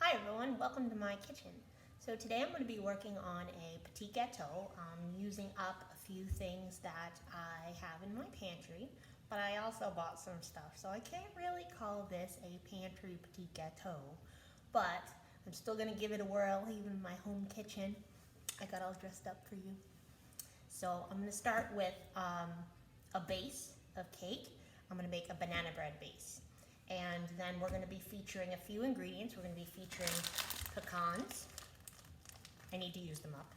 Hi everyone, welcome to my kitchen. So today I'm going to be working on a petit gateau, using up a few things that I have in my pantry, but I also bought some stuff, so I can't really call this a pantry petit gateau, but I'm still going to give it a whirl even in my home kitchen. I got all dressed up for you. So I'm going to start with a base of cake. I'm going to make a banana bread base. And then we're going to be featuring a few ingredients. We're going to be featuring pecans. I need to use them up.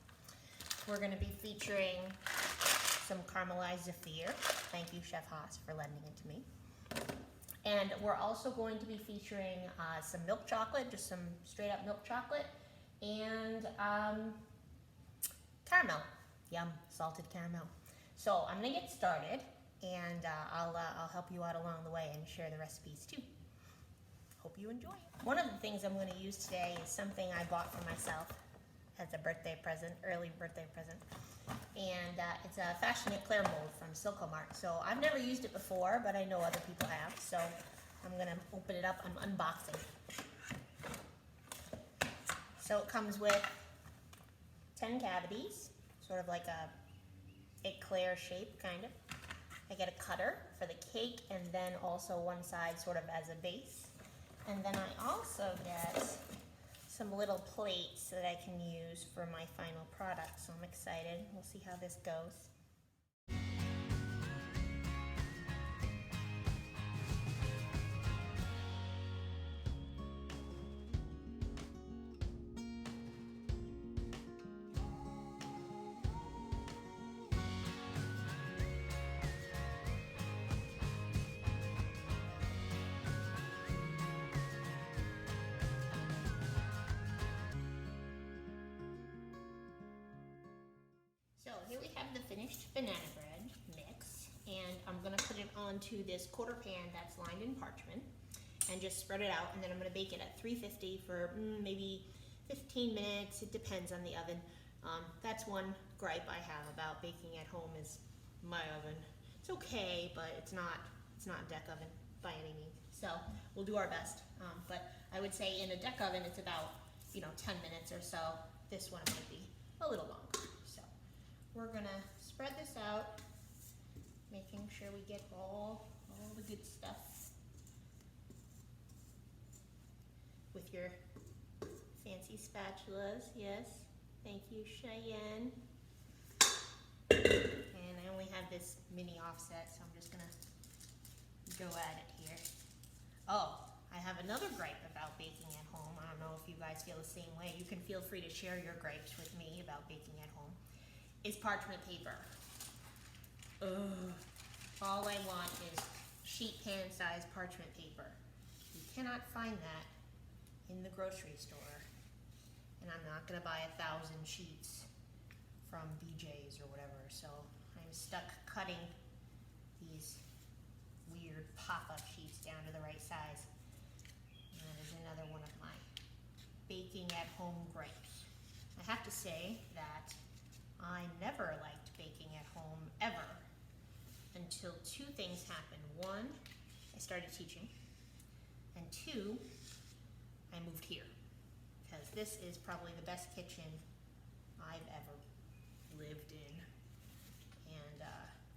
We're going to be featuring some caramelized zephyr. Thank you, Chef Haas, for lending it to me. And we're also going to be featuring some milk chocolate, just some straight up milk chocolate, and caramel. Yum, salted caramel. So I'm going to get started. And I'll help you out along the way and share the recipes too. Hope you enjoy. One of the things I'm going to use today is something I bought for myself as a birthday present, early birthday present. And it's a Fashion Eclair mold from Silcomart. So I've never used it before, but I know other people have. So I'm going to open it up. I'm unboxing. So it comes with 10 cavities, sort of like a eclair shape, kind of. I get a cutter for the cake and then also one side sort of as a base. And then I also get some little plates that I can use for my final product. So I'm excited. We'll see how this goes. So here we have the finished banana bread mix, and I'm going to put it onto this quarter pan that's lined in parchment and just spread it out, and then I'm going to bake it at 350 for maybe 15 minutes. It depends on the oven. That's one gripe I have about baking at home is my oven. It's okay, but it's not a deck oven by any means. So we'll do our best. But I would say in a deck oven it's about 10 minutes or so. This one might be a little longer. We're gonna spread this out, making sure we get all the good stuff with your fancy spatulas. Yes, thank you, Cheyenne. And I only have this mini offset, so I'm just gonna go at it here. Oh, I have another gripe about baking at home. I don't know if you guys feel the same way. You can feel free to share your gripes with me about baking at home. Is parchment paper. Ugh. All I want is sheet pan size parchment paper. You cannot find that in the grocery store. And I'm not gonna buy 1,000 sheets from BJ's or whatever, so I'm stuck cutting these weird pop-up sheets down to the right size. And that is another one of my baking at home gripes. I have to say that I never liked baking at home ever until two things happened. One, I started teaching, and two, I moved here because this is probably the best kitchen I've ever lived in. And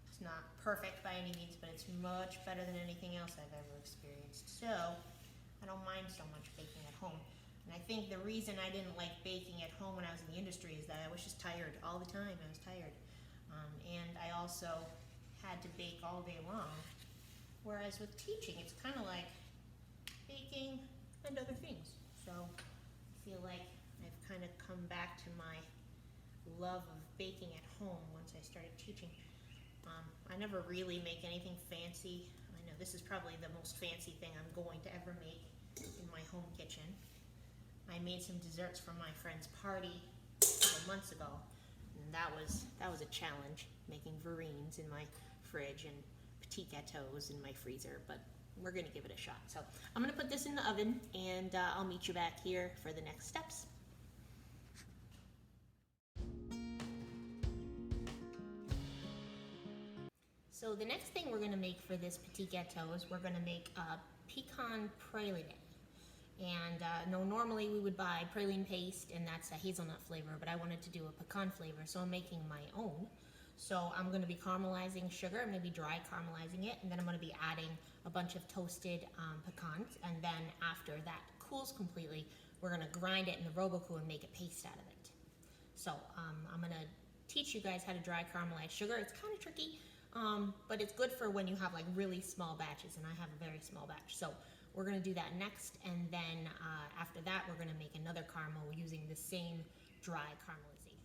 it's not perfect by any means, but it's much better than anything else I've ever experienced. So I don't mind so much baking at home. And I think the reason I didn't like baking at home when I was in the industry is that I was just tired all the time. I was tired. And I also had to bake all day long. Whereas with teaching, it's kind of like baking and other things. So I feel like I've kind of come back to my love of baking at home once I started teaching. I never really make anything fancy. I know this is probably the most fancy thing I'm going to ever make in my home kitchen. I made some desserts for my friend's party a couple months ago, and that was a challenge, making verrines in my fridge and petit gâteaux in my freezer, but we're gonna give it a shot. So I'm gonna put this in the oven, and I'll meet you back here for the next steps. So the next thing we're gonna make for this petit gâteau is we're gonna make a pecan praline. And no, normally we would buy praline paste, and that's a hazelnut flavor, but I wanted to do a pecan flavor, so I'm making my own. So I'm going to be caramelizing sugar. I'm going to be dry caramelizing it, and then I'm going to be adding a bunch of toasted pecans, and then after that cools completely, we're going to grind it in the Roboku and make a paste out of it. So I'm going to teach you guys how to dry caramelize sugar. It's kind of tricky, but it's good for when you have like really small batches, and I have a very small batch. So we're going to do that next, and then after that we're going to make another caramel using the same dry caramelization.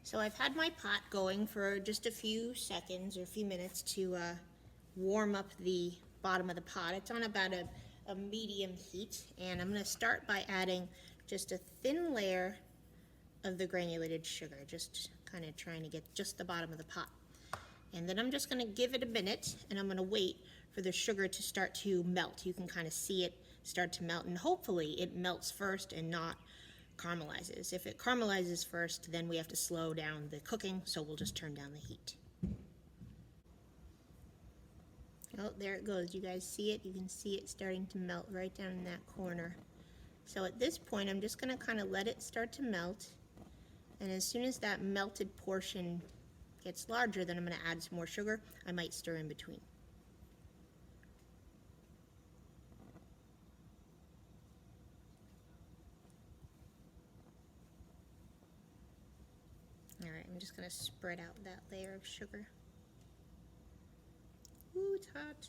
So I've had my pot going for just a few seconds or a few minutes to warm up the bottom of the pot. It's on about a medium heat, and I'm going to start by adding just a thin layer of the granulated sugar, just kind of trying to get just the bottom of the pot. And then I'm just going to give it a minute, and I'm going to wait for the sugar to start to melt. You can kind of see it start to melt, and hopefully it melts first and not caramelizes. If it caramelizes first, then we have to slow down the cooking, so we'll just turn down the heat. Oh, there it goes. You guys see it? You can see it starting to melt right down in that corner. So at this point, I'm just going to kind of let it start to melt, and as soon as that melted portion gets larger, then I'm going to add some more sugar. I might stir in between. Alright, I'm just going to spread out that layer of sugar. Ooh, it's hot.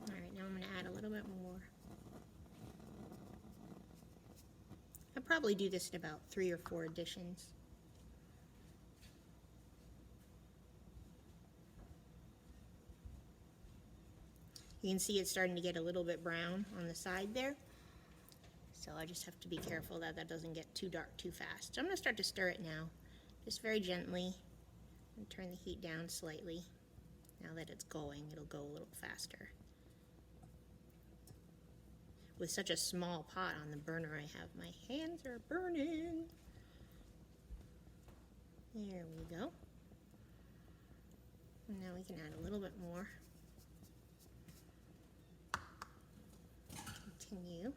Alright, now I'm going to add a little bit more. I'll probably do this in about 3 or 4 additions. You can see it's starting to get a little bit brown on the side there. So I just have to be careful that that doesn't get too dark too fast. So I'm going to start to stir it now, just very gently, and turn the heat down slightly. Now that it's going, it'll go a little faster. With such a small pot on the burner I have, my hands are burning. There we go. And now we can add a little bit more. Continue.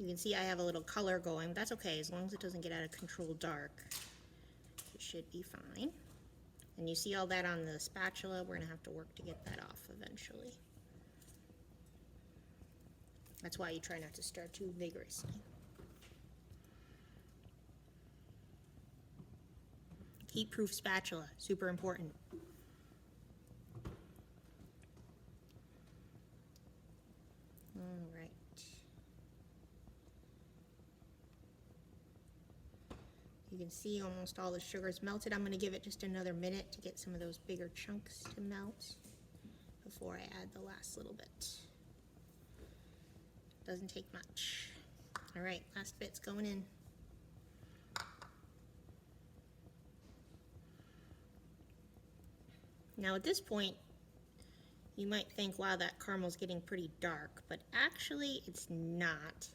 You can see I have a little color going, but that's okay. As long as it doesn't get out of control dark, it should be fine. And you see all that on the spatula? We're going to have to work to get that off eventually. That's why you try not to stir too vigorously. Heat-proof spatula, super important. All right. You can see almost all the sugar's melted. I'm going to give it just another minute to get some of those bigger chunks to melt before I add the last little bit. Doesn't take much. All right, last bit's going in. Now at this point, you might think, wow, that caramel's getting pretty dark, but actually it's not.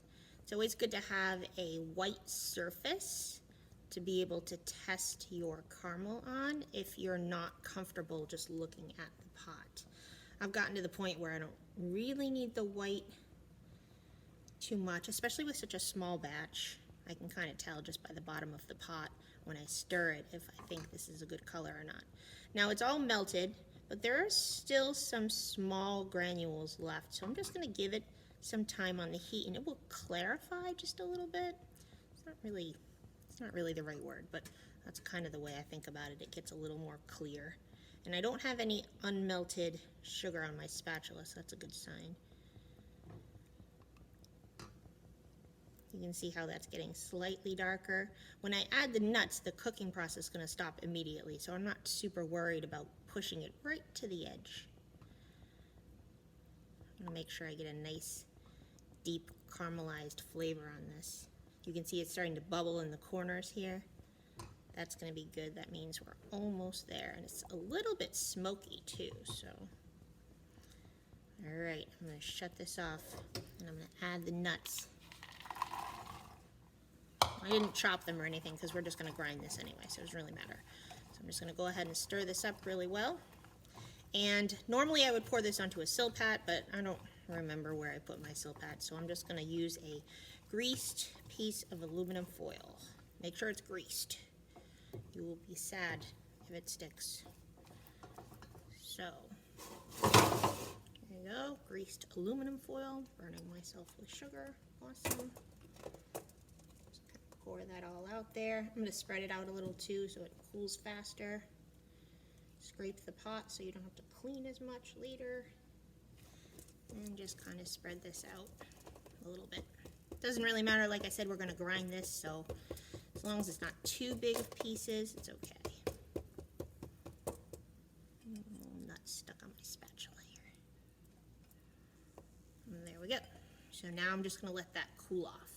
It's always good to have a white surface to be able to test your caramel on if you're not comfortable just looking at the pot. I've gotten to the point where I don't really need the white too much, especially with such a small batch. I can kind of tell just by the bottom of the pot when I stir it if I think this is a good color or not. Now it's all melted, but there are still some small granules left, so I'm just going to give it some time on the heat, and it will clarify just a little bit. It's not really the right word, but that's kind of the way I think about it. It gets a little more clear. And I don't have any unmelted sugar on my spatula, so that's a good sign. You can see how that's getting slightly darker. When I add the nuts, the cooking process is going to stop immediately, so I'm not super worried about pushing it right to the edge. I'm going to make sure I get a nice, deep caramelized flavor on this. You can see it's starting to bubble in the corners here. That's going to be good. That means we're almost there, and it's a little bit smoky too, so. All right, I'm going to shut this off, and I'm going to add the nuts. I didn't chop them or anything because we're just going to grind this anyway, so it doesn't really matter. So I'm just going to go ahead and stir this up really well. And normally I would pour this onto a silpat, but I don't remember where I put my silpat, so I'm just going to use a greased piece of aluminum foil. Make sure it's greased. You will be sad if it sticks. So, there you go, greased aluminum foil, burning myself with sugar, awesome. Just kind of pour that all out there. I'm going to spread it out a little too so it cools faster. Scrape the pot so you don't have to clean as much later. And just kind of spread this out a little bit. Doesn't really matter, like I said, we're going to grind this, so as long as it's not too big of pieces, it's okay. Nuts stuck on my spatula here. And there we go. So now I'm just going to let that cool off.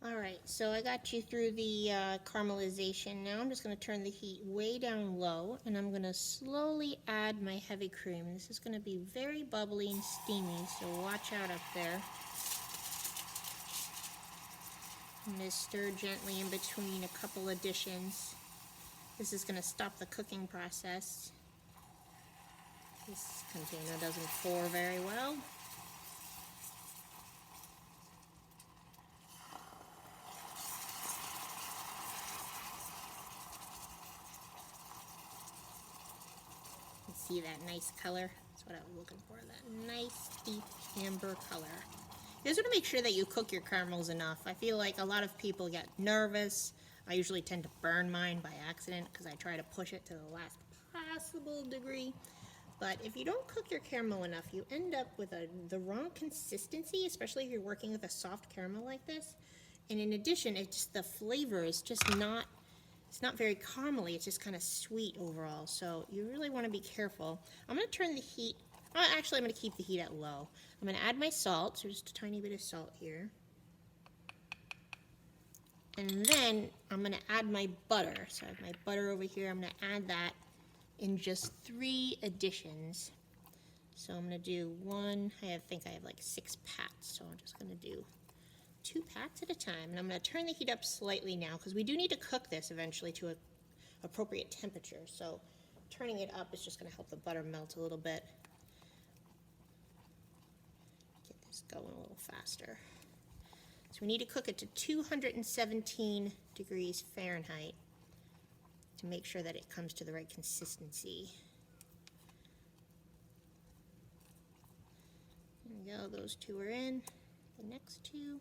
Alright, so I got you through the caramelization. Now I'm just going to turn the heat way down low, and I'm going to slowly add my heavy cream. This is going to be very bubbly and steamy, so watch out up there. I'm going to stir gently in between a couple additions. This is going to stop the cooking process. This container doesn't pour very well. See that nice color? That's what I was looking for, that nice deep amber color. You just want to make sure that you cook your caramels enough. I feel like a lot of people get nervous. I usually tend to burn mine by accident because I try to push it to the last possible degree. But if you don't cook your caramel enough, you end up with the wrong consistency, especially if you're working with a soft caramel like this. And in addition, the flavor is just not, it's not very caramely, it's just kind of sweet overall, so you really want to be careful. I'm going to turn the heat, actually I'm going to keep the heat at low. I'm going to add my salt, so just a tiny bit of salt here. And then I'm going to add my butter. So I have my butter over here, I'm going to add that in just 3 additions. So I'm going to do one, I think I have like 6 pats, so I'm just going to do 2 pats at a time, and I'm going to turn the heat up slightly now because we do need to cook this eventually to an appropriate temperature, so turning it up is just going to help the butter melt a little bit. Get this going a little faster. So we need to cook it to 217 degrees Fahrenheit to make sure that it comes to the right consistency. There we go, those 2 are in. The next 2.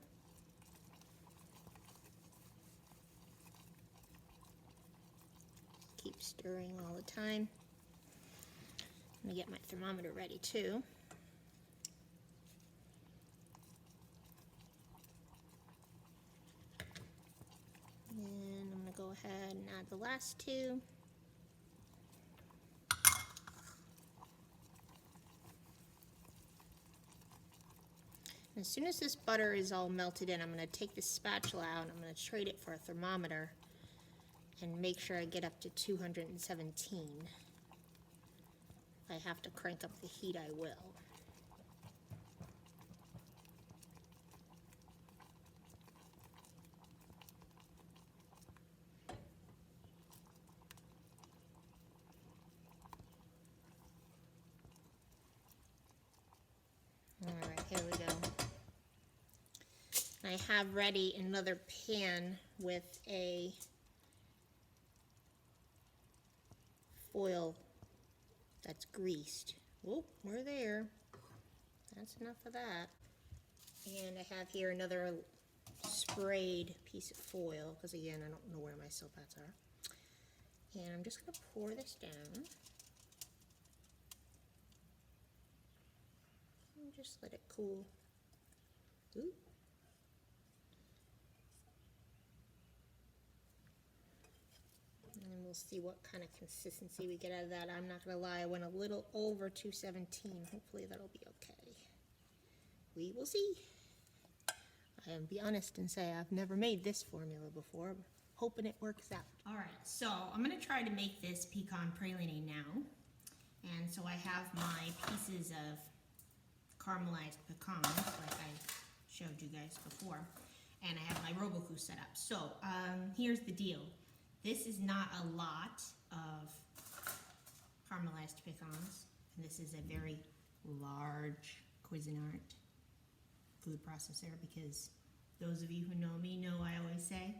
Keep stirring all the time. I'm going to get my thermometer ready too. And I'm going to go ahead and add the last 2. And as soon as this butter is all melted in, I'm going to take this spatula out and I'm going to trade it for a thermometer and make sure I get up to 217. If I have to crank up the heat, I will. Alright, here we go. I have ready another pan with a foil that's greased. Oh, we're there. That's enough of that. And I have here another sprayed piece of foil, because again, I don't know where my silpats are. And I'm just going to pour this down. And just let it cool. Ooh. And we'll see what kind of consistency we get out of that. I'm not going to lie, I went a little over 217. Hopefully that'll be okay. We will see. I'll be honest and say I've never made this formula before. hoping it works out. All right, so I'm gonna try to make this pecan praline now. And so I have my pieces of caramelized pecans, like I showed you guys before. And I have my Roku set up. So here's the deal. This is not a lot of caramelized pecans. And this is a very large Cuisinart food processor, because those of you who know me know I always say,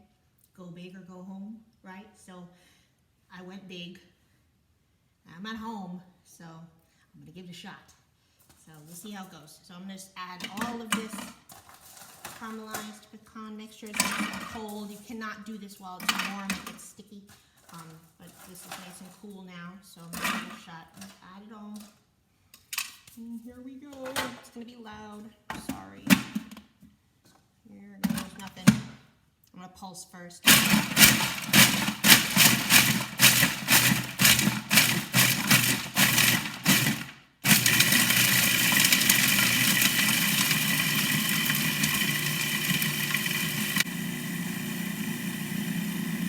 go big or go home, right? So I went big. I'm at home, so I'm gonna give it a shot. So we'll see how it goes. So I'm gonna just add all of this caramelized pecan mixture. It's nice and cold. You cannot do this while it's warm, it gets sticky. But this is nice and cool now, so I'm gonna give it a shot. Let's add it all. And here we go. It's gonna be loud. Sorry. Here goes nothing. I'm gonna pulse first.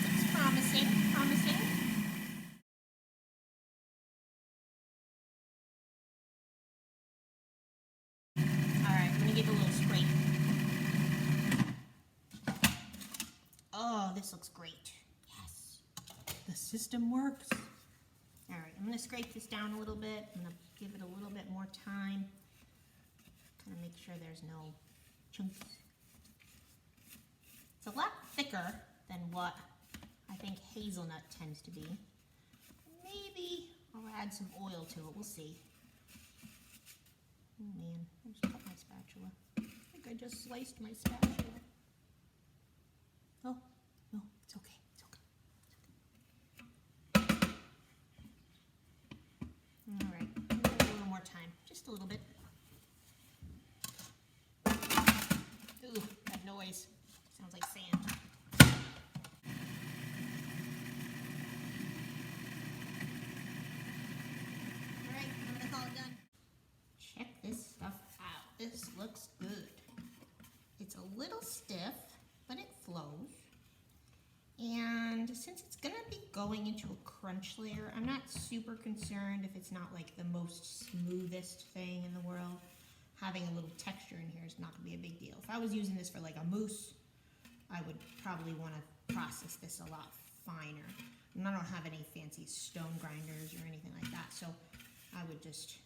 Looks promising, promising. All right, I'm gonna give it a little scrape. Oh, this looks great. Yes, the system works. All right, I'm gonna scrape this down a little bit. I'm gonna give it a little bit more time. Kind of make sure there's no chunks. It's a lot thicker than what I think hazelnut tends to be. Maybe I'll add some oil to it, we'll see. Oh man, I just cut my spatula. I think I just sliced my spatula. Oh, no, it's okay, it's okay. All right, a little more time, just a little bit. Ooh, that noise. Sounds like sand. All right, I'm gonna call it done. Check this stuff out. This looks good. It's a little stiff, but it flows. And since it's gonna be going into a crunch layer, I'm not super concerned if it's not like the most smoothest thing in the world. Having a little texture in here is not gonna be a big deal. If I was using this for like a mousse, I would probably wanna process this a lot finer. And I don't have any fancy stone grinders or anything like that, so I would just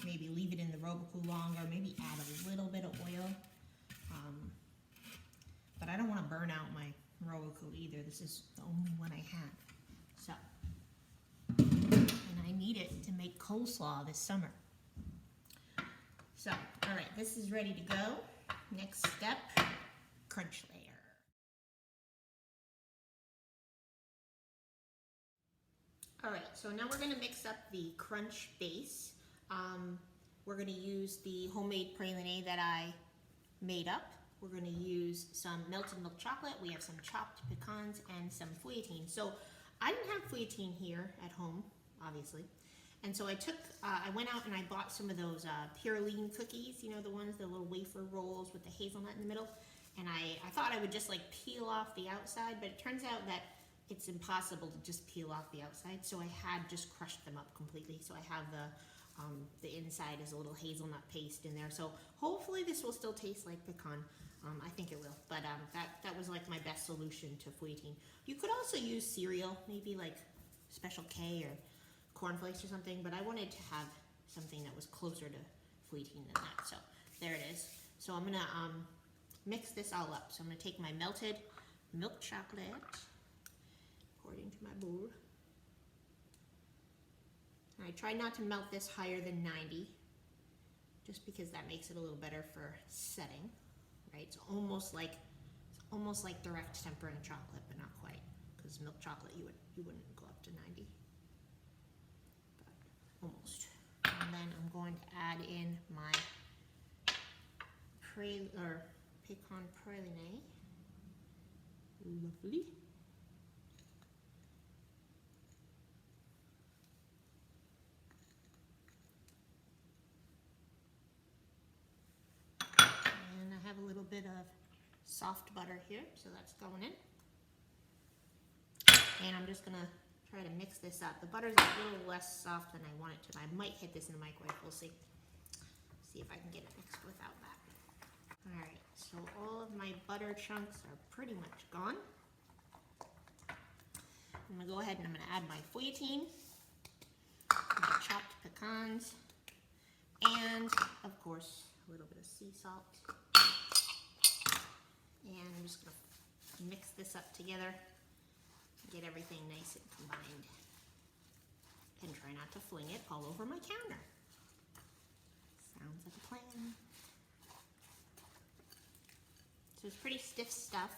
maybe leave it in the Roku longer, maybe add a little bit of oil. But I don't wanna burn out my Roku either. This is the only one I have. So, and I need it to make coleslaw this summer. So, all right, this is ready to go. Next step, crunch layer. All right, so now we're gonna mix up the crunch base. We're gonna use the homemade praline that I made up. We're gonna use some melted milk chocolate. We have some chopped pecans and some fouettine. So I didn't have fouettine here at home, obviously. And so I went out and I bought some of those Purine cookies, you know, the ones, the little wafer rolls with the hazelnut in the middle. And I thought I would just like peel off the outside, but it turns out that it's impossible to just peel off the outside. So I had just crushed them up completely. So I have the inside is a little hazelnut paste in there. So hopefully this will still taste like pecan. I think it will, but that was like my best solution to fouettine. You could also use cereal, maybe like Special K or cornflakes or something, but I wanted to have something that was closer to fouettine than that. So there it is. So I'm gonna mix this all up. So I'm gonna take my melted milk chocolate, pour it into my bowl. I try not to melt this higher than 90, just because that makes it a little better for setting. Right? It's almost like direct tempering chocolate, but not quite, because milk chocolate you wouldn't go up to 90, but almost. And then I'm going to add in my pecan praline. Lovely. And I have a little bit of soft butter here, so that's going in. And I'm just gonna try to mix this up. The butter's a little less soft than I want it to. I might hit this in the microwave, we'll see. See if I can get it mixed without that. All right, so all of my butter chunks are pretty much gone. I'm gonna go ahead and I'm gonna add my feuilletine, my chopped pecans, and of course, a little bit of sea salt. And I'm just gonna mix this up together, get everything nice and combined, and try not to fling it all over my counter. Sounds like a plan. So it's pretty stiff stuff.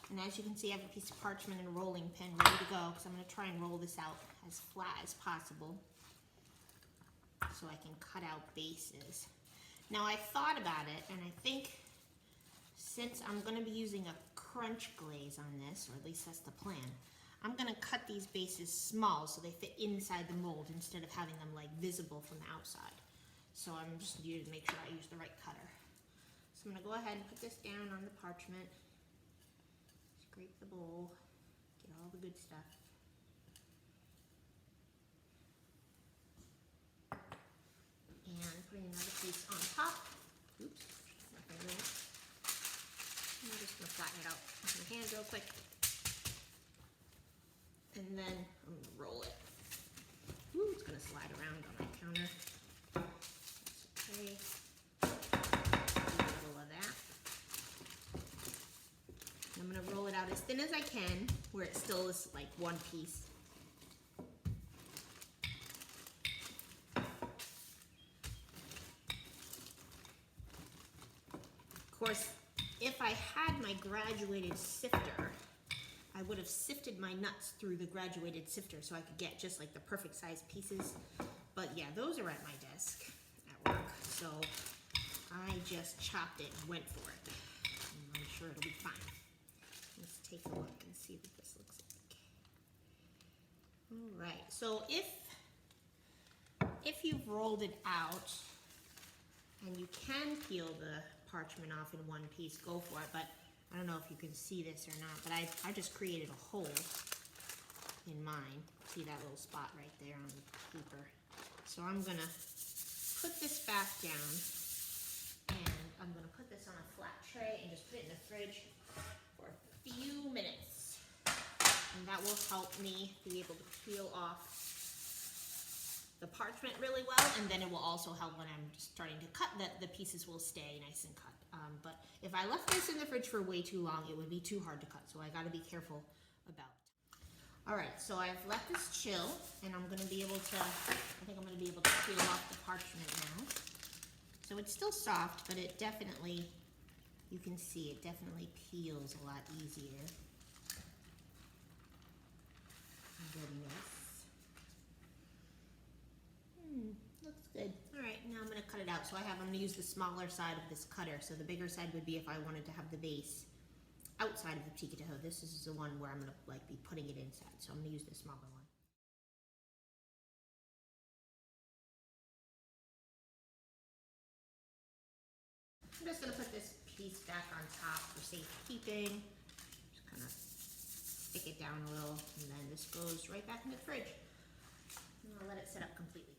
And as you can see, I have a piece of parchment and a rolling pin ready to go because I'm going to try and roll this out as flat as possible so I can cut out bases. Now I thought about it, and I think since I'm going to be using a crunch glaze on this, or at least that's the plan, I'm going to cut these bases small so they fit inside the mold instead of having them like visible from the outside. So I'm just going to make sure I use the right cutter. So I'm going to go ahead and put this down on the parchment. Scrape the bowl, get all the good stuff. And putting another piece on top. Oops, nothing really. I'm just gonna flatten it out with my hand real quick. And then I'm gonna roll it. Ooh, it's gonna slide around on my counter. That's okay. Do a little of that. I'm going to roll it out as thin as I can, where it still is like one piece. Of course, if I had my graduated sifter, I would have sifted my nuts through the graduated sifter so I could get just like the perfect size pieces. But yeah, those are at my desk at work, so I just chopped it and went for it. And I'm sure it'll be fine. Let's take a look and see what this looks like. All right, so if you've rolled it out and you can peel the parchment off in one piece, go for it. But I don't know if you can see this or not, but I just created a hole in mine. See that little spot right there on the paper? So I'm gonna put this back down, and I'm gonna put this on a flat tray and just put it in the fridge for a few minutes. And that will help me be able to peel off the parchment really well, and then it will also help when I'm just starting to cut, that the pieces will stay nice and cut. But if I left this in the fridge for way too long, it would be too hard to cut, so I gotta be careful about it. All right, so I've let this chill, and I'm gonna be able to, I think I'm gonna be able to peel off the parchment now. So it's still soft, but it definitely, you can see it definitely peels a lot easier. Goodness. Looks good. All right, now I'm gonna cut it out. So I'm gonna use the smaller side of this cutter. So the bigger side would be if I wanted to have the base outside of the petit gateau. This is the one where I'm gonna like be putting it inside. So I'm gonna use the smaller one. I'm just gonna put this piece back on top for safekeeping. Just kind of stick it down a little, and then this goes right back into the fridge. And I'll let it set up completely.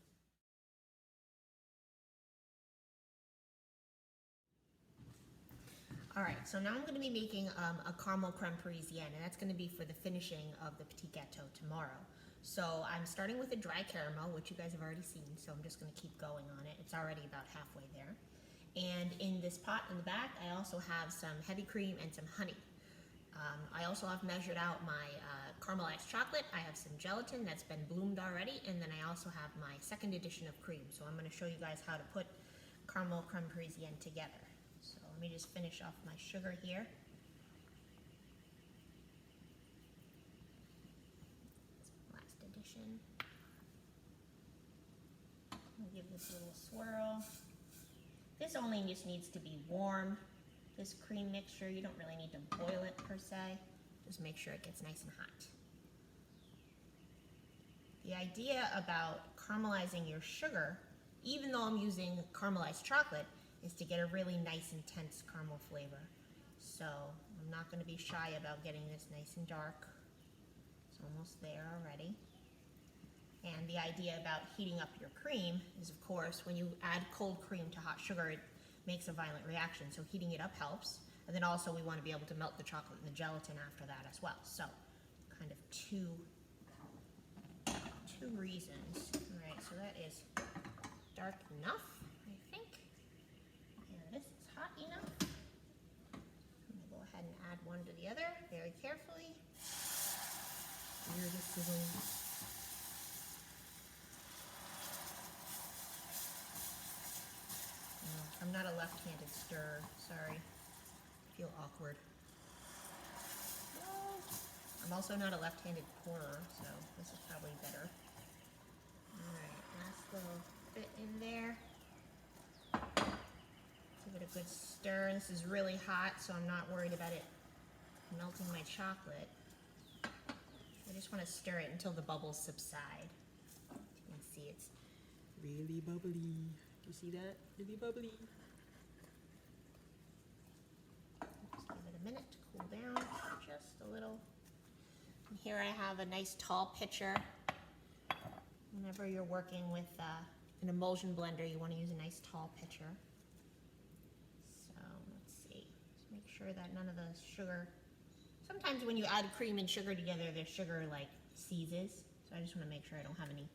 All right, so now I'm going to be making a caramel creme parisienne, and that's going to be for the finishing of the petit gateau tomorrow. So I'm starting with a dry caramel, which you guys have already seen, so I'm just going to keep going on it. It's already about halfway there. And in this pot in the back, I also have some heavy cream and some honey. I also have measured out my caramelized chocolate. I have some gelatin that's been bloomed already, and then I also have my second edition of cream. So I'm going to show you guys how to put caramel creme parisienne together. So let me just finish off my sugar here. Last edition. I'll give this a little swirl. This only just needs to be warm. This cream mixture, you don't really need to boil it per se. Just make sure it gets nice and hot. The idea about caramelizing your sugar, even though I'm using caramelized chocolate, is to get a really nice intense caramel flavor. So I'm not going to be shy about getting this nice and dark. It's almost there already. And the idea about heating up your cream is, of course, when you add cold cream to hot sugar, it makes a violent reaction. So heating it up helps. And then also we want to be able to melt the chocolate and the gelatin after that as well. So kind of two reasons. All right, so that is dark enough, I think. And this is hot enough. I'm going to go ahead and add one to the other very carefully. Here this is I'm not a left-handed stirrer, sorry. I feel awkward. No. I'm also not a left-handed pourer, so this is probably better. Alright, last little bit in there. Give it a good stir. This is really hot, so I'm not worried about it melting my chocolate. I just want to stir it until the bubbles subside. You can see it's really bubbly. You see that? Really bubbly. Just give it a minute to cool down just a little. And here I have a nice tall pitcher. Whenever you're working with an emulsion blender, you want to use a nice tall pitcher. So let's see. Just make sure that none of the sugar. Sometimes when you add cream and sugar together, the sugar like seizes. So I just want to make sure I don't have any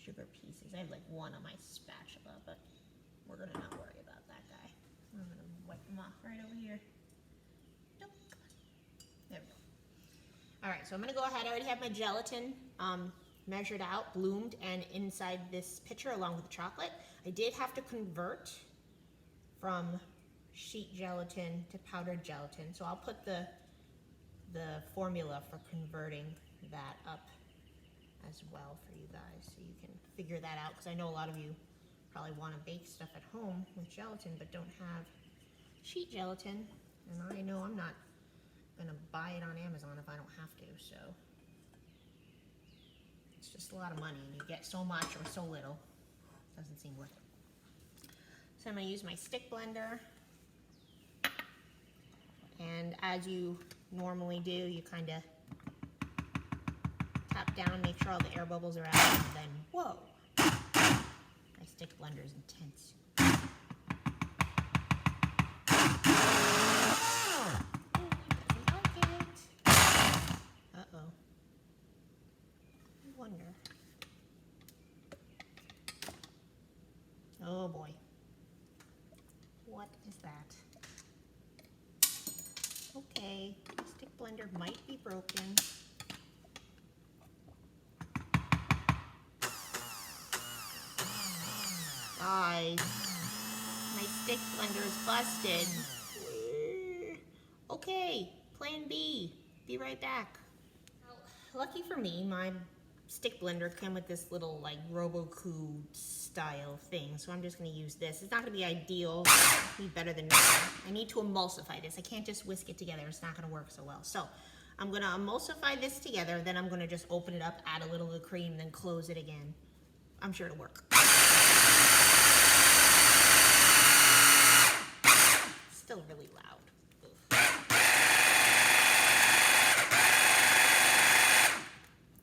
sugar pieces. I have like one on my spatula, but we're gonna not worry about that guy. I'm gonna wipe them off right over here. Nope. There we go. All right, so I'm gonna go ahead. I already have my gelatin measured out, bloomed, and inside this pitcher along with the chocolate. I did have to convert from sheet gelatin to powdered gelatin, so I'll put the formula for converting that up as well for you guys, so you can figure that out, because I know a lot of you probably want to bake stuff at home with gelatin but don't have sheet gelatin, and I know I'm not going to buy it on Amazon if I don't have to, so it's just a lot of money and you get so much or so little. Doesn't seem worth it. So I'm going to use my stick blender, and as you normally do, you kind of tap down, make sure all the air bubbles are out, and then, whoa, my stick blender is intense. Uh-oh. I wonder. Oh boy. What is that? Okay, the stick blender might be broken. Guys, my stick blender is busted. Okay, plan B. Be right back. Well, lucky for me, my stick blender came with this little like Roboku style thing, so I'm just going to use this. It's not going to be ideal. It'll be better than nothing. I need to emulsify this. I can't just whisk it together. It's not going to work so well. So I'm going to emulsify this together, then I'm going to just open it up, add a little of the cream, then close it again. I'm sure it'll work. Still really loud. Ugh.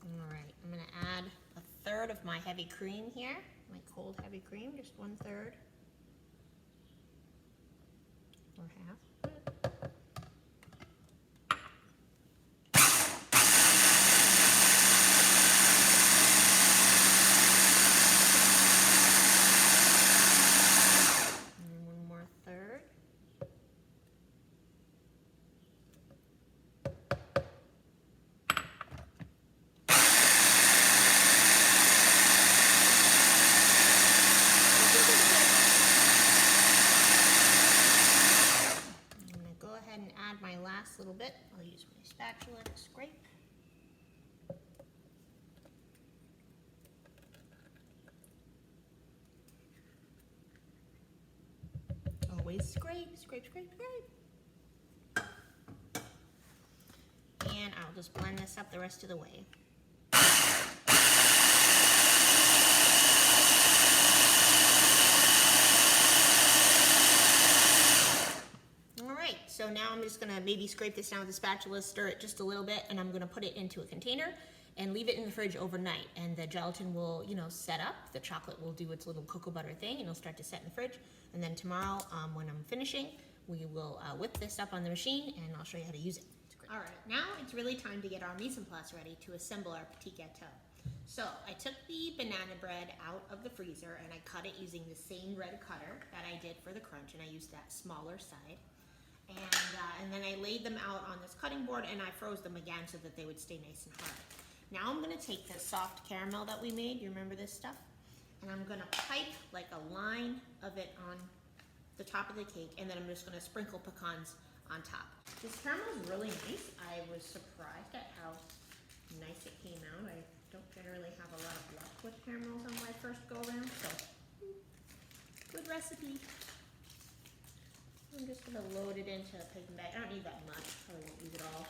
All right, I'm going to add a third of my heavy cream here, my cold heavy cream, just 1/3 or half. Little bit. I'll use my spatula to scrape. Always scrape, scrape, scrape, scrape. And I'll just blend this up the rest of the way. All right. right, so now I'm just gonna maybe scrape this down with a spatula, stir it just a little bit, and I'm gonna put it into a container and leave it in the fridge overnight. And the gelatin will, set up. The chocolate will do its little cocoa butter thing, and it'll start to set in the fridge. And then tomorrow, when I'm finishing, we will whip this up on the machine, and I'll show you how to use it. All right, now it's really time to get our mise en place ready to assemble our petit gâteau. So I took the banana bread out of the freezer and I cut it using the same red cutter that I did for the crunch, and I used that smaller side. And then I laid them out on this cutting board and I froze them again so that they would stay nice and hard. Now I'm gonna take the soft caramel that we made, you remember this stuff? And I'm gonna pipe like a line of it on the top of the cake, and then I'm just gonna sprinkle pecans on top. This caramel is really nice. I was surprised at how nice it came out. I don't generally have a lot of luck with caramels on my first go around, so good recipe. I'm just gonna load it into a piping bag. I don't need that much, probably won't use it all.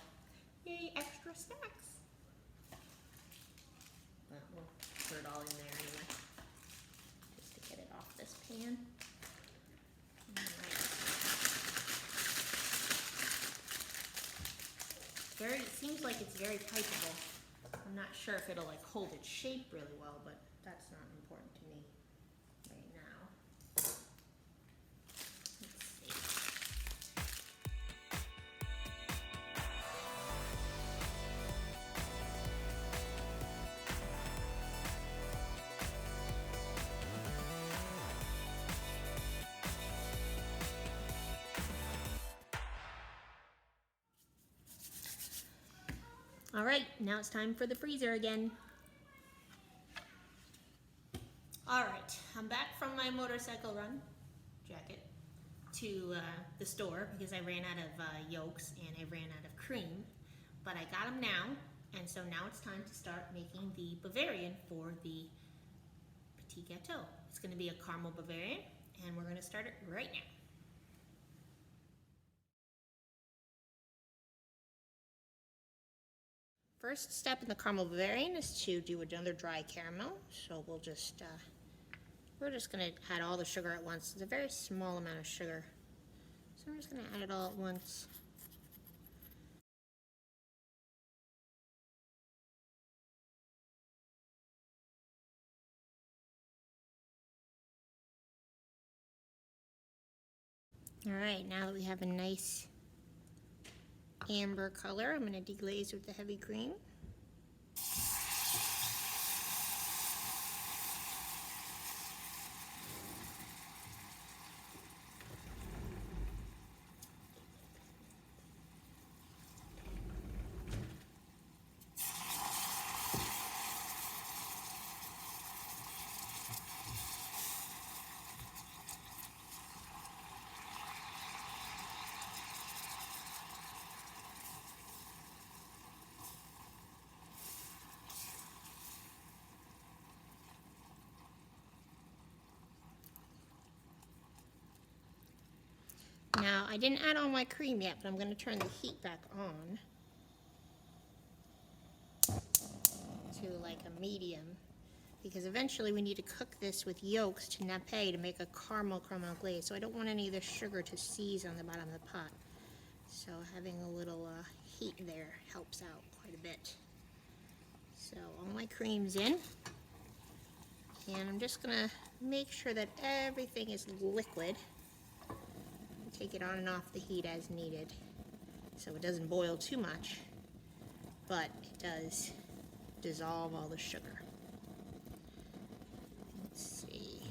Yay, extra snacks. Well, we'll put it all in there anyway, just to get it off this pan. It seems like it's very pipeable. I'm not sure if it'll like hold its shape really well, but that's not important to me right now. Let's see. All right, now it's time for the freezer again. All right, I'm back from my motorcycle run jacket to the store because I ran out of yolks and I ran out of cream, but I got them now, and so now it's time to start making the Bavarian for the petit gâteau. It's going to be a caramel Bavarian, and we're going to start it right now. First step in the caramel Bavarian is to do another dry caramel. So we're just gonna add all the sugar at once. It's a very small amount of sugar, so I'm just gonna add it all at once. All right, now that we have a nice amber color, I'm gonna deglaze with the heavy cream. Now, I didn't add all my cream yet, but I'm going to turn the heat back on to like a medium, because eventually we need to cook this with yolks to nappe to make a caramel glaze. So I don't want any of the sugar to seize on the bottom of the pot. So having a little heat there helps out quite a bit. So all my cream's in, and I'm just going to make sure that everything is liquid. Take it on and off the heat as needed, so it doesn't boil too much, but it does dissolve all the sugar. Let's see.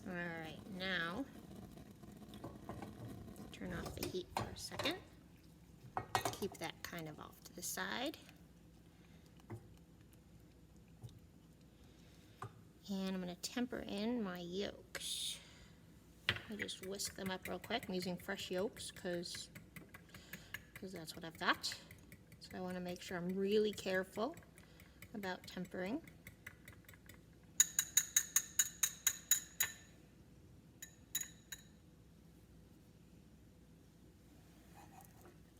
All right, now turn off the heat for a second. Keep that kind of off to the side. And I'm going to temper in my yolks. I just whisk them up real quick. I'm using fresh yolks because that's what I've got. So I want to make sure I'm really careful about tempering.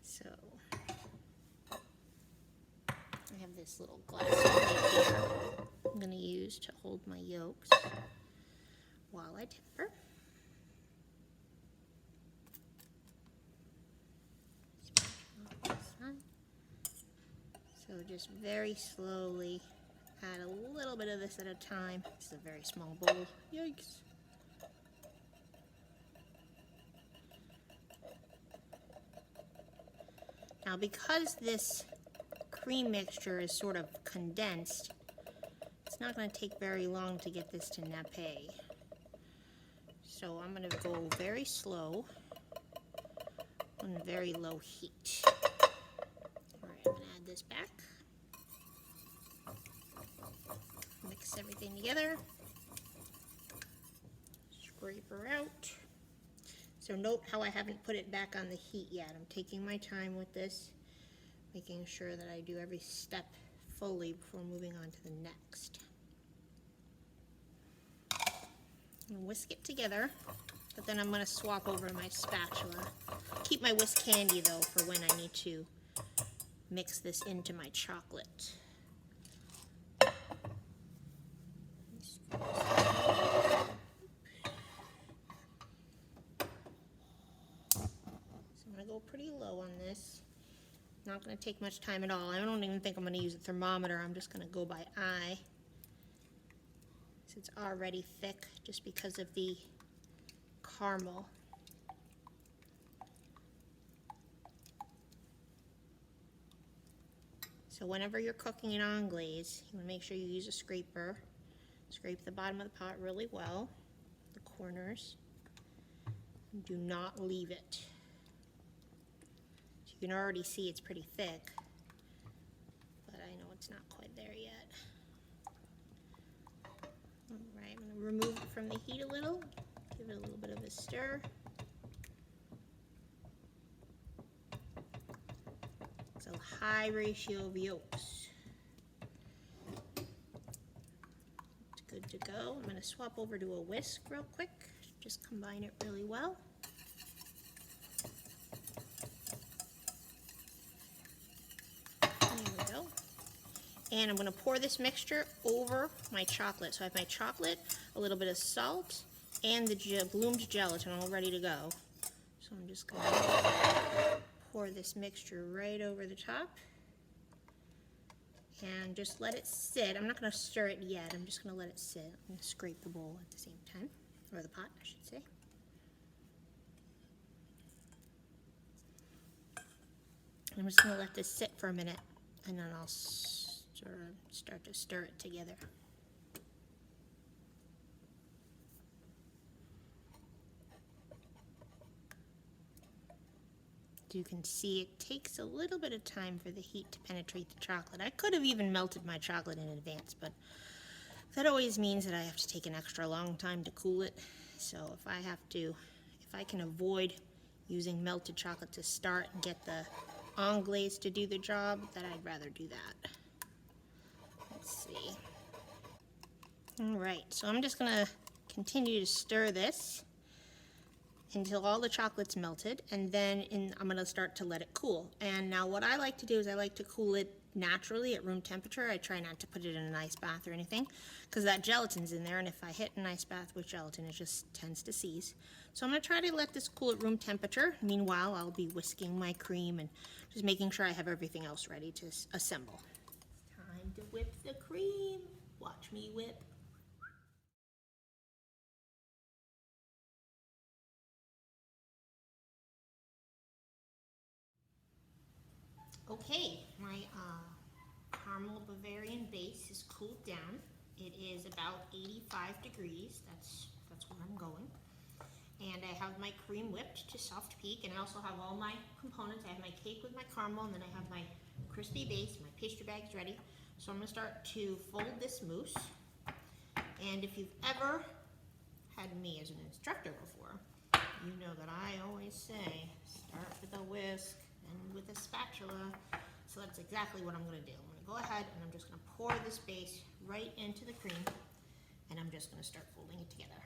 So I have this little glass plate here I'm going to use to hold my yolks. while I temper. So just very slowly add a little bit of this at a time. It's a very small bowl. Yikes. Now because this cream mixture is sort of condensed, it's not going to take very long to get this to nappe. So I'm going to go very slow on very low heat. Alright, I'm going to add this back. Mix everything together. Scrape her out. So note how I haven't put it back on the heat yet. I'm taking my time with this, making sure that I do every step fully before moving on to the next. And whisk it together, but then I'm going to swap over my spatula. Keep my whisk handy though for when I need to mix this into my chocolate. Go pretty low on this. Not going to take much time at all. I don't even think I'm going to use a thermometer. I'm just going to go by eye. It's already thick just because of the caramel. So whenever you're cooking an anglaise, you want to make sure you use a scraper. Scrape the bottom of the pot really well, the corners. Do not leave it. You can already see it's pretty thick, but I know it's not quite there yet. Alright, I'm going to remove it from the heat a little, give it a little bit of a stir. It's a high ratio of yolks. It's good to go. I'm going to swap over to a whisk real quick, just combine it really well. And I'm going to pour this mixture over my chocolate. So I have my chocolate, a little bit of salt, and the bloomed gelatin all ready to go. So I'm just going to pour this mixture right over the top. And just let it sit. I'm not going to stir it yet. I'm just going to let it sit. I'm going to scrape the bowl at the same time. Or the pot, I should say. I'm just going to let this sit for a minute. And then I'll start to stir it together. As you can see, it takes a little bit of time for the heat to penetrate the chocolate. I could have even melted my chocolate in advance, but that always means that I have to take an extra long time to cool it. So if I can avoid using melted chocolate to start and get the anglaise to do the job, then I'd rather do that. Let's see. Alright, so I'm just going to continue to stir this until all the chocolate's melted, and then I'm going to start to let it cool. And now what I like to do is I like to cool it naturally at room temperature. I try not to put it in an ice bath or anything, because that gelatin's in there, and if I hit an ice bath with gelatin, it just tends to seize. So I'm going to try to let this cool at room temperature. Meanwhile, I'll be whisking my cream and just making sure I have everything else ready to assemble. Time to whip the cream. Watch me whip. Okay, my caramel Bavarian base is cooled down. It is about 85 degrees. That's where I'm going. And I have my cream whipped to soft peak, and I also have all my components. I have my cake with my caramel, and then I have my crispy base. My pastry bag's ready. So I'm going to start to fold this mousse. And if you've ever had me as an instructor before, you know that I always say, start with a whisk and with a spatula. So that's exactly what I'm going to do. I'm going to go ahead and I'm just going to pour this base right into the cream, and I'm just going to start folding it together.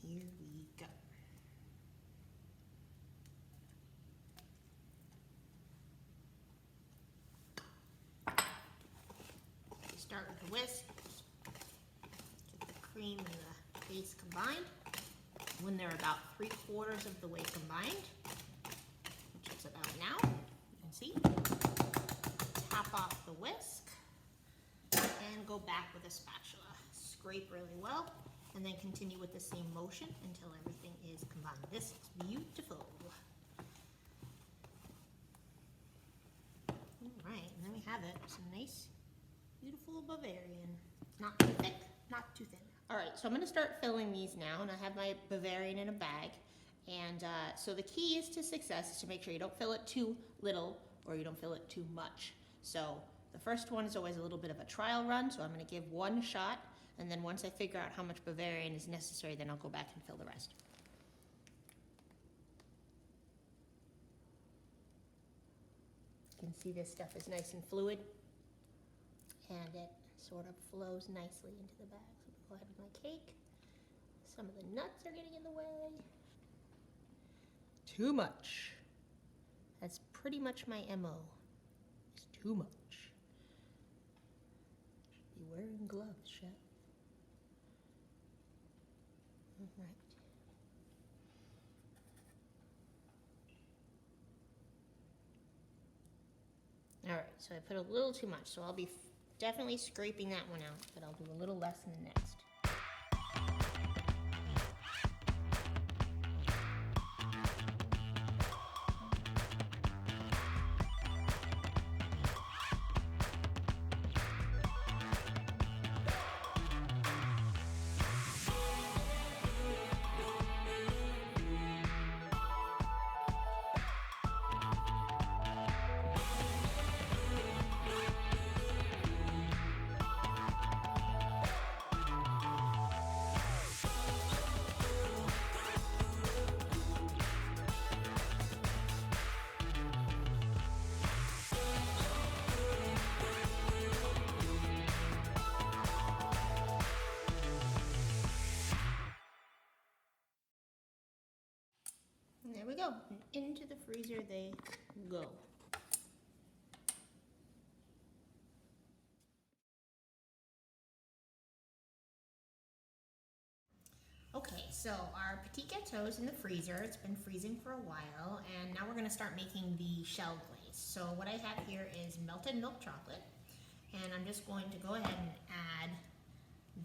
Here we go. Start with a whisk. Get the cream and the base combined. When they're about 3/4 of the way combined, which is about now, you can see, tap off the whisk and go back with a spatula. Scrape really well and then continue with the same motion until everything is combined. This is beautiful. Alright, and then we have it. Some nice, beautiful Bavarian. Not too thick, not too thin. Alright, so I'm going to start filling these now, and I have my Bavarian in a bag. And so the key is to success is to make sure you don't fill it too little or you don't fill it too much. So the first one is always a little bit of a trial run, so I'm going to give one shot, and then once I figure out how much Bavarian is necessary, then I'll go back and fill the rest. You can see this stuff is nice and fluid, and it sort of flows nicely into the bag. So I'll go ahead with my cake. Some of the nuts are getting in the way. Too much. That's pretty much my MO. It's too much. Should be wearing gloves, chef. All right. All right, so I put a little too much, so I'll be definitely scraping that one out, but I'll do a little less in the next. And there we go. And into the freezer they go. Okay, so our petit gateau is in the freezer. It's been freezing for a while, and now we're going to start making the shell glaze. So what I have here is melted milk chocolate, and I'm just going to go ahead and add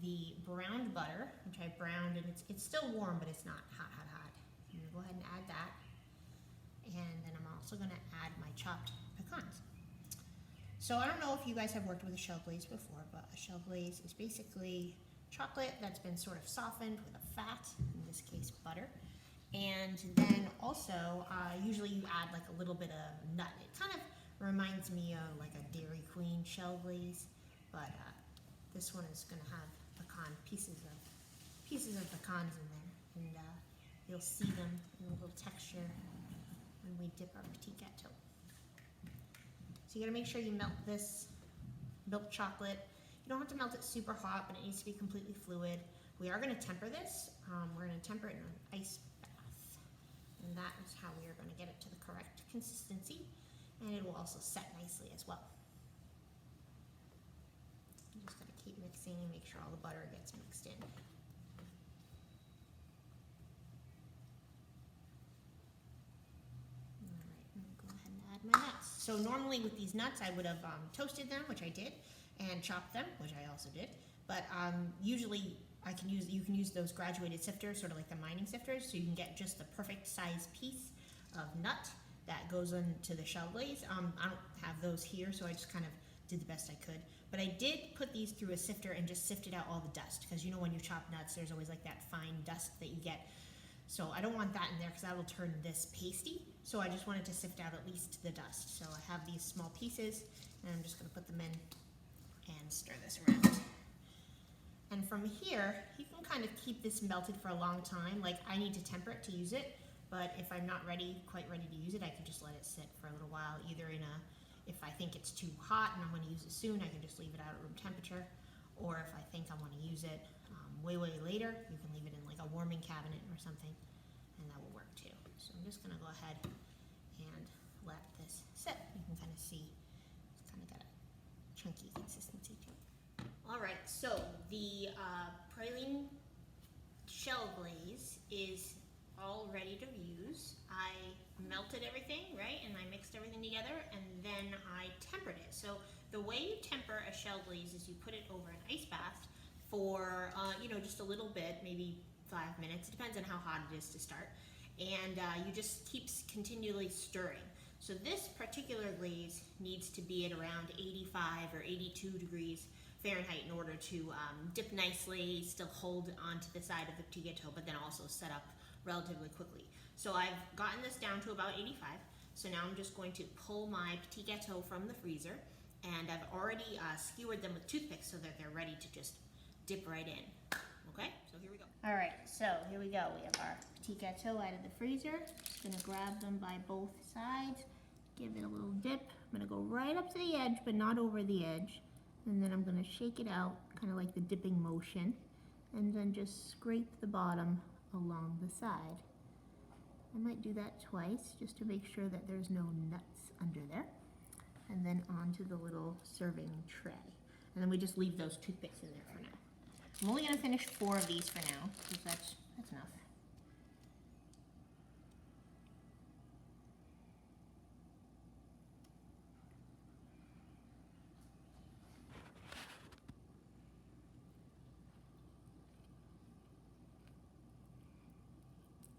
the browned butter, which I browned, and it's still warm, but it's not hot. I'm going to go ahead and add that, and then I'm also going to add my chopped pecans. So I don't know if you guys have worked with a shell glaze before, but a shell glaze is basically chocolate that's been sort of softened with a fat, in this case butter, and then also usually you add like a little bit of nut. It kind of reminds me of like a Dairy Queen shell glaze, but this one is going to have pieces of pecans in there, and you'll see them in a little texture when we dip our petit gateau. So you got to make sure you melt this milk chocolate. You don't have to melt it super hot, but it needs to be completely fluid. We are going to temper this. We're going to temper it in an ice bath. And that is how we are going to get it to the correct consistency. And it will also set nicely as well. I'm just going to keep mixing and make sure all the butter gets mixed in. Alright, I'm going to go ahead and add my nuts. So normally with these nuts I would have toasted them, which I did, and chopped them, which I also did. But usually you can use those graduated sifters, sort of like the mining sifters, so you can get just the perfect size piece of nut that goes into the shell glaze. I don't have those here, so I just kind of did the best I could. But I did put these through a sifter and just sifted out all the dust, because you know when you chop nuts, there's always like that fine dust that you get. So I don't want that in there, because that will turn this pasty. So I just wanted to sift out at least the dust. So I have these small pieces, and I'm just going to put them in and stir this around. And from here, you can kind of keep this melted for a long time. Like, I need to temper it to use it, but if I'm not quite ready to use it, I can just let it sit for a little while, either if I think it's too hot and I'm going to use it soon, I can just leave it out at room temperature, or if I think I want to use it way later, you can leave it in like a warming cabinet or something, and that will work too. So I'm just going to go ahead and let this sit. You can kind of see it's kind of got a chunky consistency to it. All right, so the praline shell glaze is all ready to use. I melted everything, right, and I mixed everything together, and then I tempered it. So the way you temper a shell glaze is you put it over an ice bath for, just a little bit, maybe 5 minutes. It depends on how hot it is to start. And you just keep continually stirring. So this particular glaze needs to be at around 85 or 82 degrees Fahrenheit in order to dip nicely, still hold onto the side of the petit gateau, but then also set up relatively quickly. So I've gotten this down to about 85. So now I'm just going to pull my petit gateau from the freezer, and I've already skewered them with toothpicks so that they're ready to just dip right in. Okay, so here we go. All right, so here we go. We have our petit gateau out of the freezer. Just gonna grab them by both sides, give it a little dip. I'm gonna go right up to the edge, but not over the edge. And then I'm gonna shake it out, kind of like the dipping motion, and then just scrape the bottom along the side. I might do that twice, just to make sure that there's no nuts under there. And then onto the little serving tray. And then we just leave those toothpicks in there for now. I'm only gonna finish 4 of these for now, because that's enough.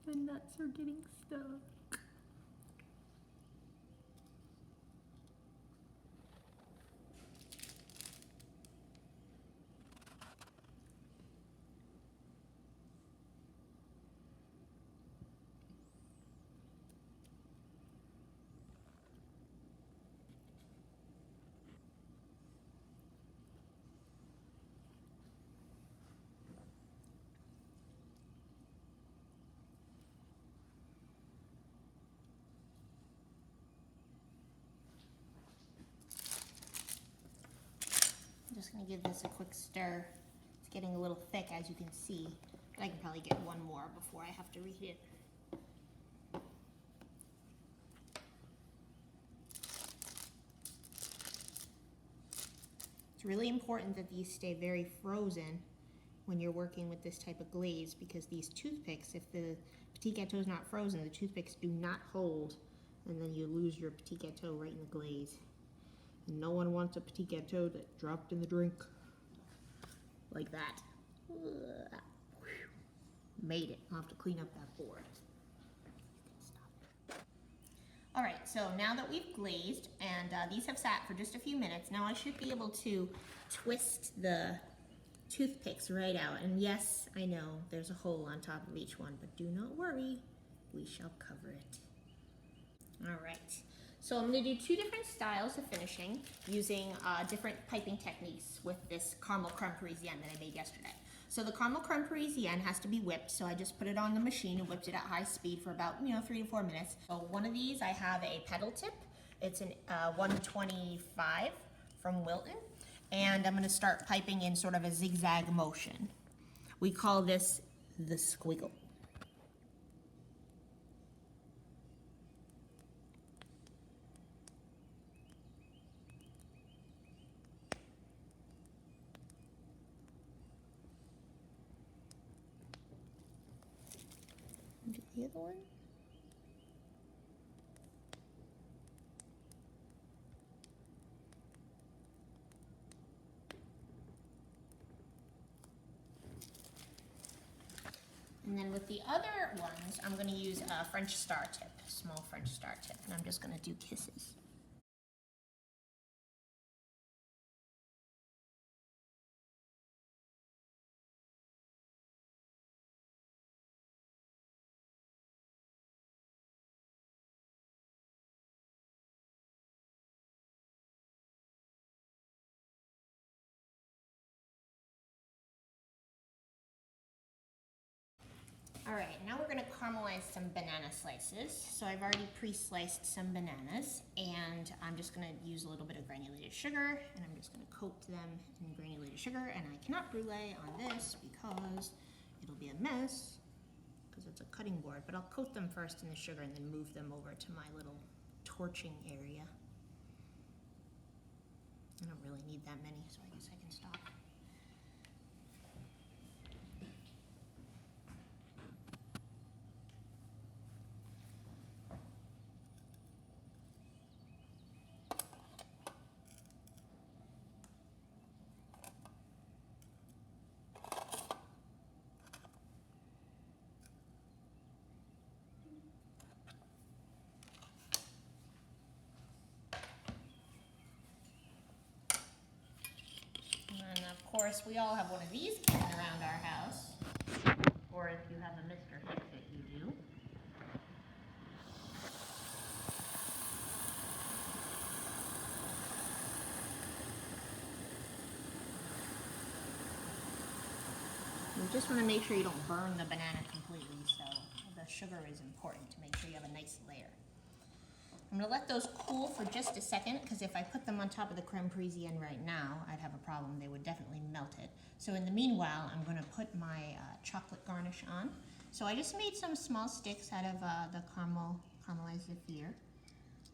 The nuts are getting stuck. I'm just gonna give this a quick stir. It's getting a little thick, as you can see. But I can probably get one more before I have to reheat it. It's really important that these stay very frozen when you're working with this type of glaze, because these toothpicks, if the petit gateau is not frozen, the toothpicks do not hold, and then you lose your petit gateau right in the glaze. And no one wants a petit gateau that dropped in the drink. Like that. Made it. I'll have to clean up that board. Alright, so now that we've glazed, and these have sat for just a few minutes, now I should be able to twist the toothpicks right out. And yes, I know there's a hole on top of each one, but do not worry, we shall cover it. Alright, so I'm going to do 2 different styles of finishing using different piping techniques with this caramel creme parisienne that I made yesterday. So the caramel creme parisienne has to be whipped, so I just put it on the machine and whipped it at high speed for about 3 to 4 minutes. So one of these, I have a pedal tip. It's an 125 from Wilton, and I'm going to start piping in sort of a zigzag motion. We call this the squiggle. Do the other one. And then with the other ones, I'm going to use a French star tip, small French star tip, and I'm just going to do kisses. Alright, now we're going to caramelize some banana slices. So I've already pre-sliced some bananas, and I'm just going to use a little bit of granulated sugar, and I'm just going to coat them in granulated sugar, and I cannot brulee on this because it'll be a mess, because it's a cutting board, but I'll coat them first in the sugar and then move them over to my little torching area. I don't really need that many, so I guess I can stop. And of course, we all have one of these kicking around our house. Or if you have a Mr. Fix-It, you do. You just want to make sure you don't burn the banana completely, so the sugar is important to make sure you have a nice layer. I'm going to let those cool for just a second, because if I put them on top of the creme parisienne right now, I'd have a problem. They would definitely melt it. So in the meanwhile, I'm going to put my chocolate garnish on. So I just made some small sticks out of the caramelized zephyr.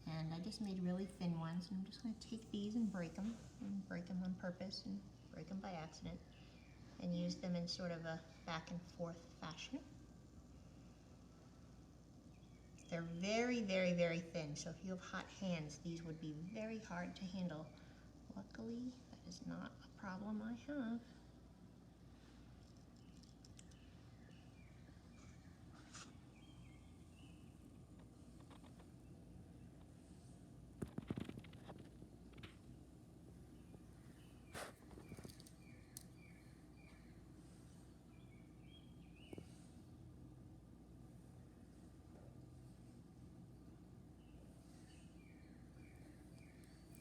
And I just made really thin ones. And I'm just going to take these and break them on purpose and break them by accident, and use them in sort of a back and forth fashion. They're very, very, very thin, so if you have hot hands, these would be very hard to handle. Luckily, that is not a problem I have.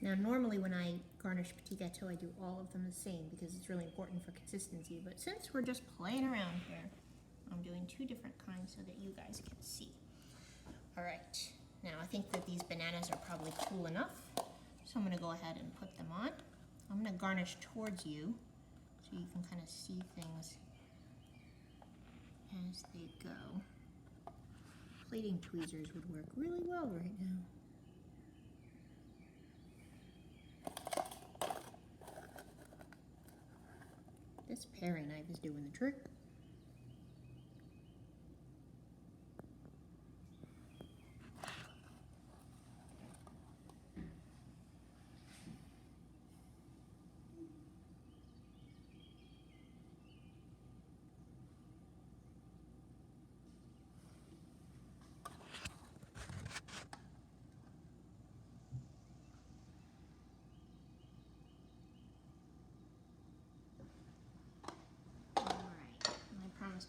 Now normally when I garnish petit gâteau, I do all of them the same because it's really important for consistency, but since we're just playing around here, I'm doing two different kinds so that you guys can see. All right, now I think that these bananas are probably cool enough, so I'm gonna go ahead and put them on. I'm gonna garnish towards you so you can kind of see things as they go. Plating tweezers would work really well right now. This paring knife is doing the trick.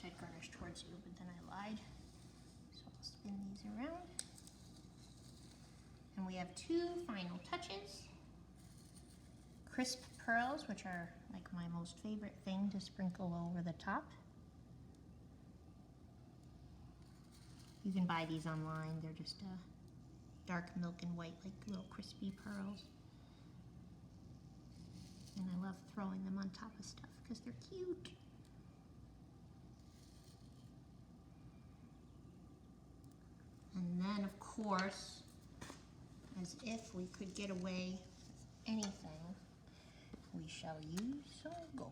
I'd garnish towards you, but then I lied. So I'll spin these around. And we have two final touches. Crisp pearls, which are like my most favorite thing to sprinkle over the top. You can buy these online. They're just dark milk and white, like little crispy pearls. And I love throwing them on top of stuff because they're cute. And then, of course, as if we could get away with anything, we shall use some gold.